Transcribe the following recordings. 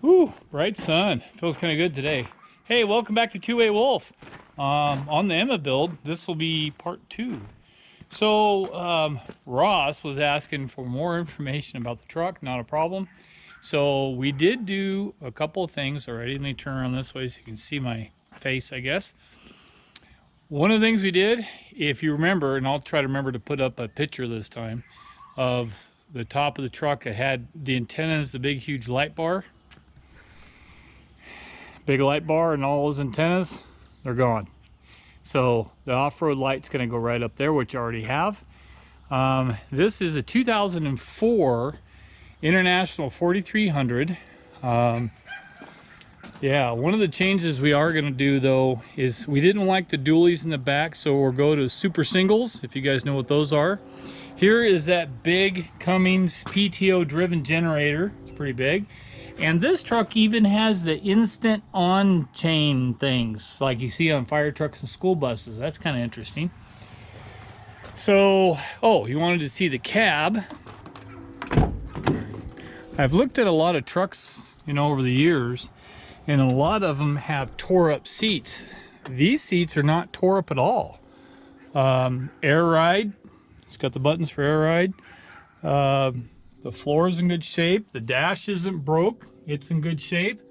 Whew, bright sun. Feels kind of good today. Hey, welcome back to Two-Way Wolf. On the Emma build, this will be part 2. So, Ross was asking for more information about the truck, not a problem. So we did do a couple of things already. Let me turn around this way so you can see my face, I guess. One of the things we did, if you remember, and I'll try to remember to put up a picture this time, of the top of the truck. It had the antennas, the big huge light bar. Big light bar and all those antennas, they're gone. So the off-road light's going to go right up there, which you already have. This is a 2004 International 4300. Yeah, one of the changes we are going to do though is we didn't like the dualies in the back, so we'll go to super singles, if you guys know what those are. Here is that big Cummins PTO driven generator. It's pretty big. And this truck even has the instant on chain things like you see on fire trucks and school buses. That's kind of interesting. So, oh, you wanted to see the cab. I've looked at a lot of trucks, you know, over the years, and a lot of them have tore up seats. These seats are not tore up at all. Air ride, it's got the buttons for air ride. The floor is in good shape. The dash isn't broke. It's in good shape.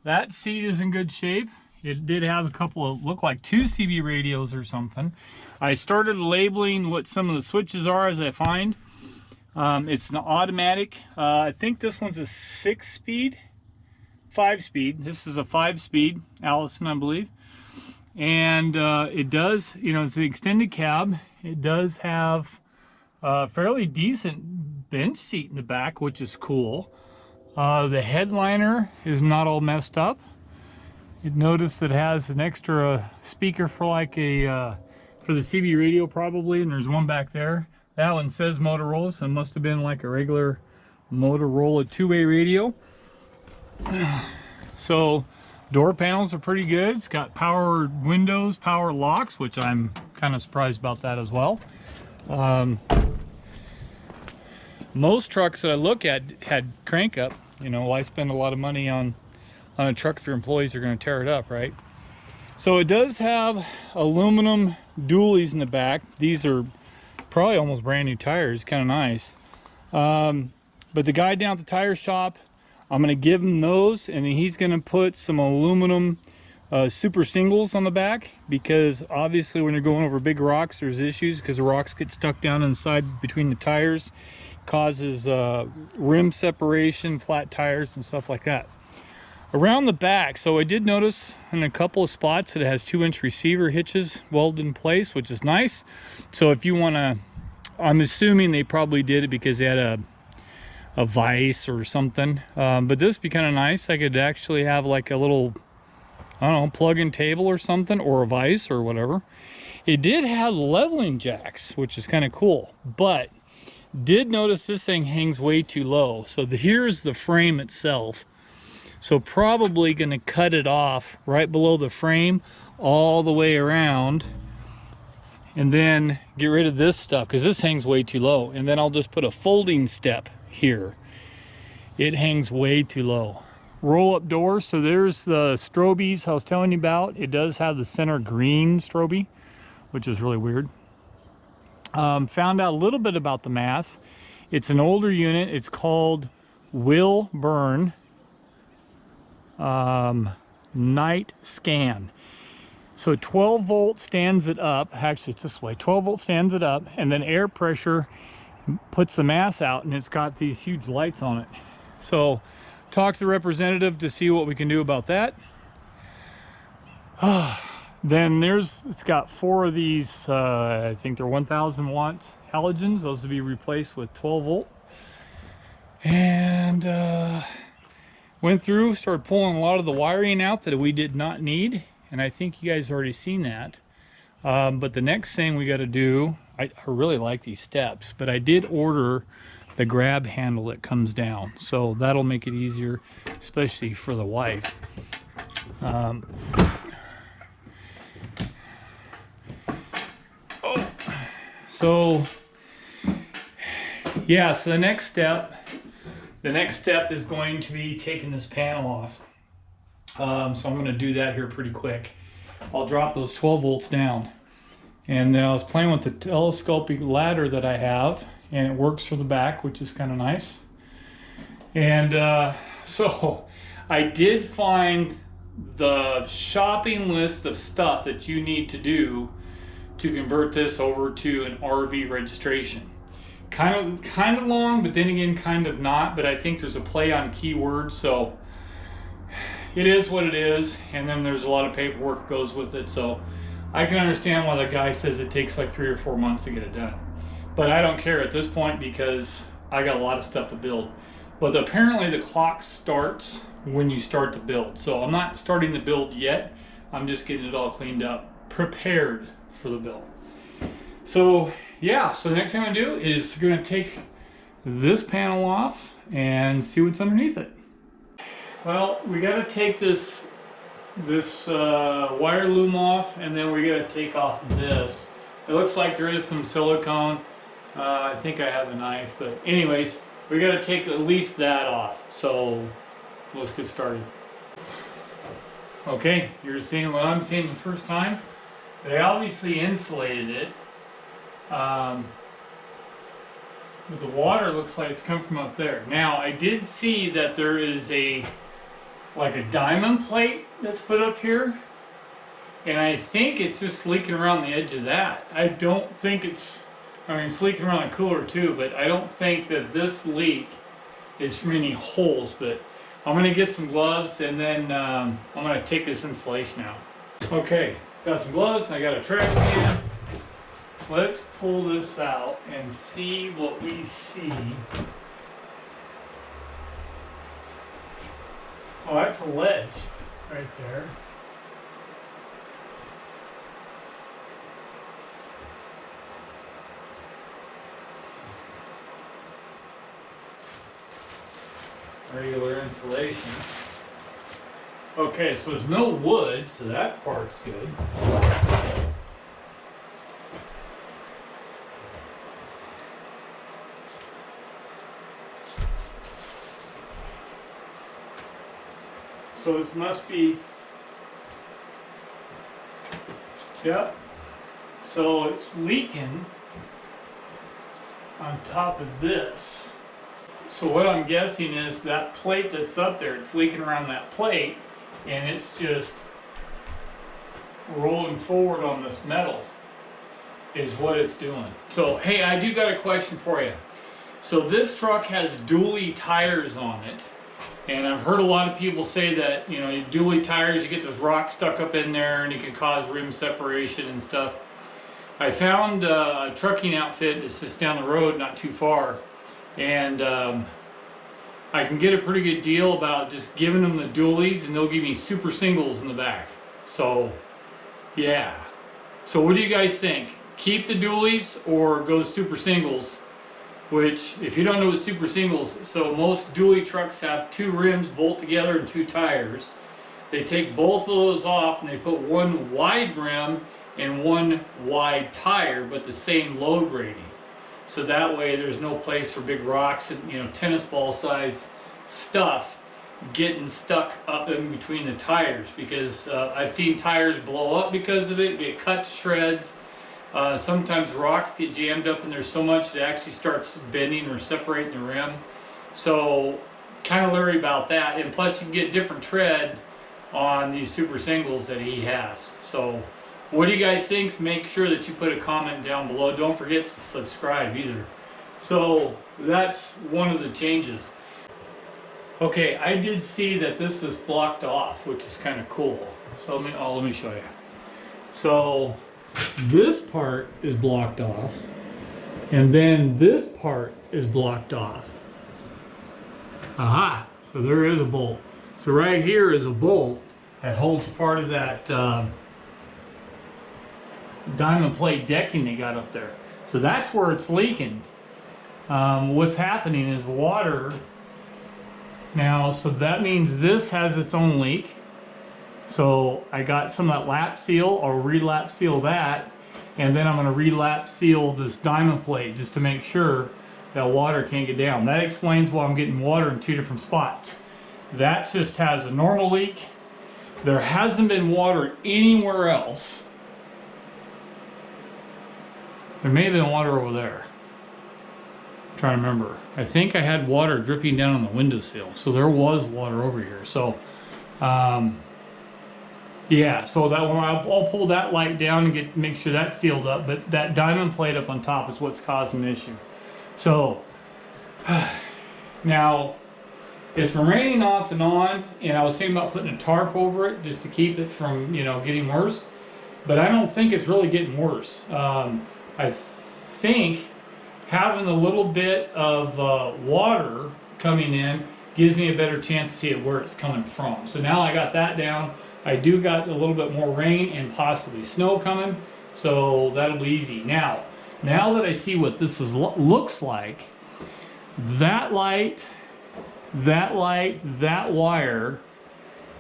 That seat is in good shape. It did have a couple of, look like 2 CB radios or something. I started labeling what some of the switches are as I find. It's an automatic. I think this one's a 6-speed, 5-speed. This is a 5-speed, Allison, I believe. And it does, you know, it's an extended cab. It does have a fairly decent bench seat in the back, which is cool. The headliner is not all messed up. You notice it has an extra speaker for like a for the CB radio probably, and there's one back there. That one says Motorola, so it must have been like a regular Motorola 2-way radio. So door panels are pretty good. It's got power windows, power locks, which I'm kind of surprised about that as well. Most trucks that I look at had crank up. You know, why spend a lot of money on a truck if your employees are going to tear it up, right? So it does have aluminum dualies in the back. These are probably almost brand new tires, kind of nice. But the guy down at the tire shop, I'm going to give him those, and he's going to put some aluminum super singles on the back, because obviously when you're going over big rocks, there's issues because the rocks get stuck down inside between the tires. Causes rim separation, flat tires, and stuff like that. Around the back, so I did notice in a couple of spots that it has 2-inch receiver hitches welded in place, which is nice. So if you want to, I'm assuming they probably did it because they had a vise or something. But this would be kind of nice. I could actually have like a little, I don't know, plug-in table or something, or a vise or whatever. It did have leveling jacks, which is kind of cool, but did notice this thing hangs way too low. So here's the frame itself. So probably going to cut it off right below the frame all the way around, and then get rid of this stuff because this hangs way too low. And then I'll just put a folding step here. It hangs way too low. Roll up doors. So there's the strobies I was telling you about. It does have the center green strobe, which is really weird. Found out a little bit about the mass. It's an older unit. It's called Will Burn Night Scan. So 12 volt stands it up. Actually, it's this way. 12 volt stands it up, and then air pressure puts the mass out, and it's got these huge lights on it. So talk to the representative to see what we can do about that. Then it's got 4 of these, I think they're 1000 watt halogens. Those will be replaced with 12 volt. And went through, started pulling a lot of the wiring out that we did not need. And I think you guys already seen that. But the next thing we got to do, I really like these steps, but I did order the grab handle that comes down. So that'll make it easier, especially for the wife. So yeah, so the next step the next step is going to be taking this panel off. So I'm going to do that here pretty quick. I'll drop those 12 volts down. And then I was playing with the telescopic ladder that I have, and it works for the back, which is kind of nice. And so I did find the shopping list of stuff that you need to do to convert this over to an RV registration. Kind of long, but then again kind of not, but I think there's a play on keywords, so it is what it is. And then there's a lot of paperwork goes with it, so I can understand why the guy says it takes like 3 or 4 months to get it done, but I don't care at this point because I got a lot of stuff to build. But apparently the clock starts when you start the build, so I'm not starting the build yet. I'm just getting it all cleaned up, prepared for the build. So yeah, so the next thing I'm gonna do is gonna take this panel off and see what's underneath it. Well, we got to take this wire loom off, and then we got to take off this. It looks like there is some silicone. I think I have a knife, but anyways, we got to take at least that off. So let's get started. Okay, you're seeing what I'm seeing the first time. They obviously insulated it. But the water looks like it's come from up there. Now, I did see that there is like a diamond plate that's put up here, and I think it's just leaking around the edge of that. I don't think it's, I mean, it's leaking around the cooler too, but I don't think that this leak is from any holes. But I'm going to get some gloves, and then I'm going to take this insulation out. Okay, got some gloves, I got a trash can. Let's pull this out and see what we see. Oh, that's a ledge right there. Regular insulation. Okay, so there's no wood, so that part's good. So it must be, yep. So it's leaking on top of this. So what I'm guessing is that plate that's up there, it's leaking around that plate, and it's just rolling forward on this metal is what it's doing. So hey, I do got a question for you. So this truck has dually tires on it. And I've heard a lot of people say that, you know, dually tires, you get this rock stuck up in there and it can cause rim separation and stuff. I found a trucking outfit that's just down the road, not too far. And I can get a pretty good deal about just giving them the dualies, and they'll give me super singles in the back. So, yeah. So what do you guys think? Keep the dualies or go super singles? Which, if you don't know what super singles, so most dually trucks have 2 rims bolt together and 2 tires. They take both of those off and they put one wide rim and one wide tire, but the same load rating. So that way there's no place for big rocks and, you know, tennis ball size stuff getting stuck up in between the tires, because I've seen tires blow up because of it, get cut to shreds. Sometimes rocks get jammed up and there's so much that actually starts bending or separating the rim. So kind of leery about that. And plus you can get different tread on these super singles that he has. So what do you guys think? Make sure that you put a comment down below. Don't forget to subscribe either. So that's one of the changes. Okay, I did see that this is blocked off, which is kind of cool. So let me show you. So this part is blocked off, and then this part is blocked off. Aha! So there is a bolt. So right here is a bolt that holds part of that diamond plate decking they got up there. So that's where it's leaking. What's happening is water now, so that means this has its own leak. So I got some of that lap seal. I'll relap seal that, and then I'm going to relap seal this diamond plate just to make sure that water can't get down. That explains why I'm getting water in 2 different spots. That just has a normal leak. There hasn't been water anywhere else. There may have been water over there. I'm trying to remember. I think I had water dripping down on the windowsill. So there was water over here. So, yeah, so that one, I'll pull that light down and make sure that's sealed up. But that diamond plate up on top is what's causing the issue. So, now, it's been raining off and on, and I was thinking about putting a tarp over it just to keep it from, you know, getting worse. But I don't think it's really getting worse. I think having a little bit of water coming in gives me a better chance to see it where it's coming from. So now I got that down. I do got a little bit more rain and possibly snow coming, so that'll be easy. Now that I see what this looks like, that light, that wire,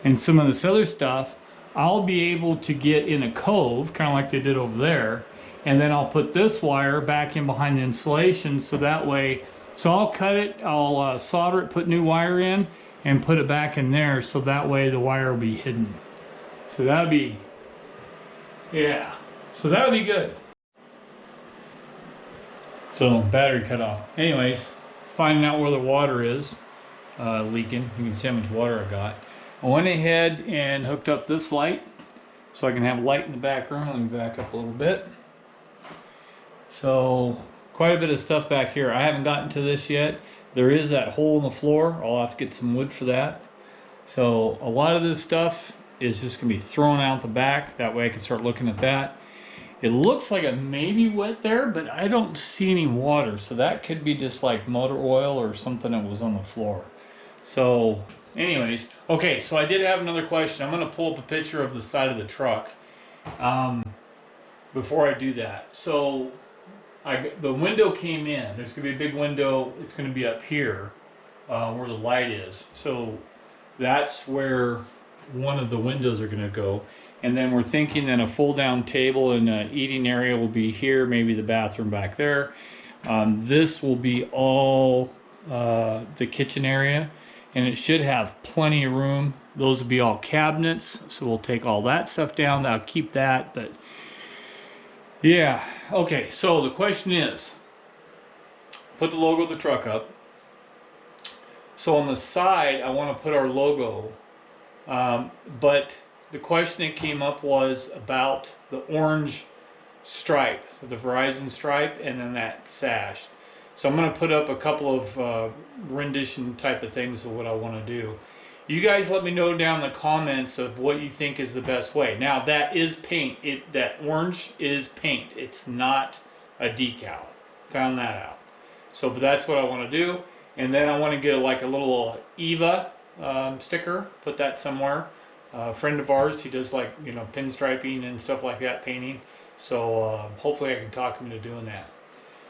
and some of this other stuff, I'll be able to get in a cove, kind of like they did over there, and then I'll put this wire back in behind the insulation, so that way, so I'll cut it, I'll solder it, put new wire in, and put it back in there, so that way the wire will be hidden. So that'll be, yeah, so that'll be good. So battery cut off. Anyways, finding out where the water is leaking. You can see how much water I got. I went ahead and hooked up this light so I can have light in the back room. Let me back up a little bit. So quite a bit of stuff back here. I haven't gotten to this yet. There is that hole in the floor. I'll have to get some wood for that. So a lot of this stuff is just going to be thrown out the back. That way I can start looking at that. It looks like it may be wet there, but I don't see any water. So that could be just like motor oil or something that was on the floor. So anyways, okay, so I did have another question. I'm going to pull up a picture of the side of the truck before I do that. So the window came in. There's going to be a big window. It's going to be up here where the light is. So that's where one of the windows are going to go. And then we're thinking that a fold-down table and an eating area will be here, maybe the bathroom back there. This will be all the kitchen area, and it should have plenty of room. Those will be all cabinets, so we'll take all that stuff down. I'll keep that, but yeah. Okay, so the question is, put the logo of the truck up. So on the side, I want to put our logo, but the question that came up was about the orange stripe, the Verizon stripe, and then that sash. So I'm going to put up a couple of rendition type of things of what I want to do. You guys let me know down in the comments of what you think is the best way. Now that is paint. That orange is paint. It's not a decal. Found that out. So, but that's what I want to do. And then I want to get like a little Eva sticker. Put that somewhere. A friend of ours, he does like, you know, pinstriping and stuff like that, painting. So hopefully I can talk him into doing that.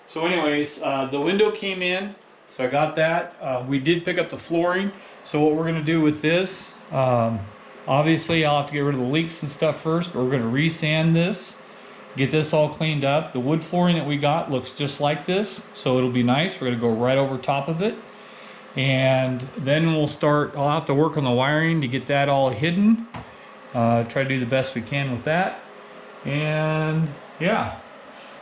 So anyways, the window came in, so I got that. We did pick up the flooring. So what we're going to do with this, obviously I'll have to get rid of the leaks and stuff first, but we're going to re-sand this, get this all cleaned up. The wood flooring that we got looks just like this, so it'll be nice. We're going to go right over top of it. And then we'll start, I'll have to work on the wiring to get that all hidden. Try to do the best we can with that. And yeah.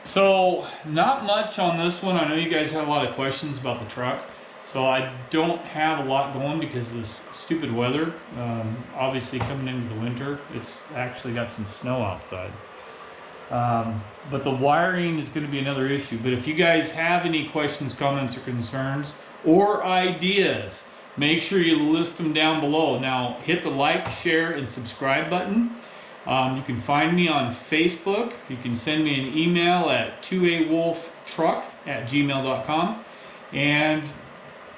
So not much on this one. I know you guys had a lot of questions about the truck. So I don't have a lot going because of this stupid weather. Obviously coming into the winter, it's actually got some snow outside. But the wiring is going to be another issue. But if you guys have any questions, comments, or concerns, or ideas, make sure you list them down below. Now hit the like, share, and subscribe button. You can find me on Facebook. You can send me an email at 2awolftruck@gmail.com. And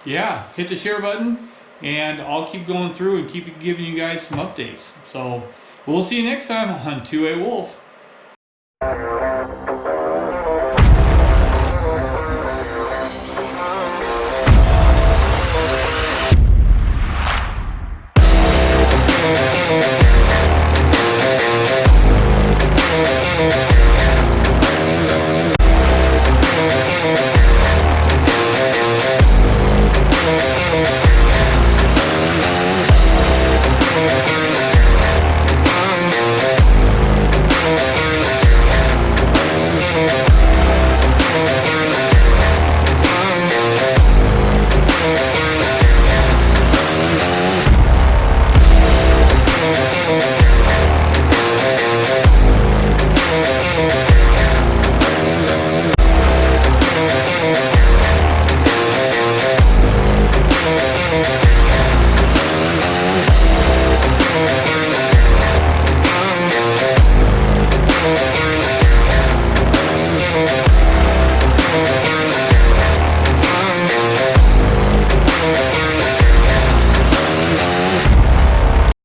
yeah, hit the share button, and I'll keep going through and keep giving you guys some updates. So we'll see you next time on 2A Wolf.